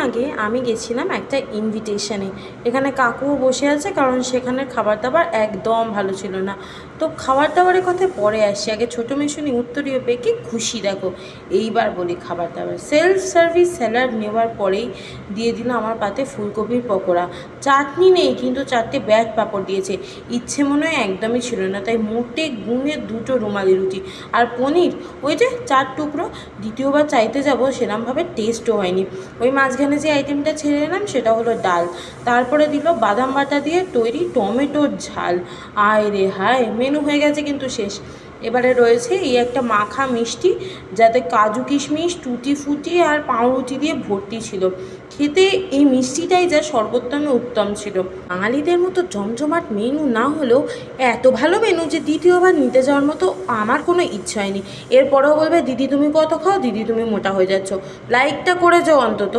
আগে আমি গেছিলাম একটা ইনভিটেশনে। এখানে কাকুও বসে আছে, কারণ সেখানের খাবার দাবার একদম ভালো ছিল না। তো খাবার দাবারের কথায় পরে আসি, আগে ছোটো মেশুনি উত্তরীয় পেয়ে কি খুশি দেখো। এইবার বলি খাবার দাবার। সেলফ সার্ভিস স্যালাড নেওয়ার পরেই দিয়ে দিল আমার পাতে ফুলকপির পকোড়া। চাটনি নেই, কিন্তু 4টে ব্যাট পাঁপড় দিয়েছে। ইচ্ছে মনে হয় একদমই ছিল না, তাই মোটে গুনে 2টো রুমালি রুটি আর পনির ওই যে 4 টুকরো। দ্বিতীয়বার চাইতে যাব সেরমভাবে টেস্টও হয়নি। ওই মাঝখানে যে আইটেমটা ছেড়ে এলাম সেটা হলো ডাল, তারপরে দিল বাদাম বাটা দিয়ে তৈরি টমেটোর ঝাল। আয় রে হায়, মেনু হয়ে গেছে কিন্তু শেষ। এবারে রয়েছে এই একটা মাখা মিষ্টি, যাতে কাজু কিশমিশ টুটি ফুটি আর পাউরুটি দিয়ে ভর্তি ছিল। খেতে এই মিষ্টিটাই যা সর্বোত্তমে উত্তম ছিল। বাঙালিদের মতো জমজমাট মেনু না হলেও এত ভালো মেনু যে দ্বিতীয়বার নিতে যাওয়ার মতো আমার কোনো ইচ্ছা হয়নি। এরপরেও বলবে দিদি তুমি কত খাও, দিদি তুমি মোটা হয়ে যাচ্ছ। লাইকটা করে যাও অন্তত।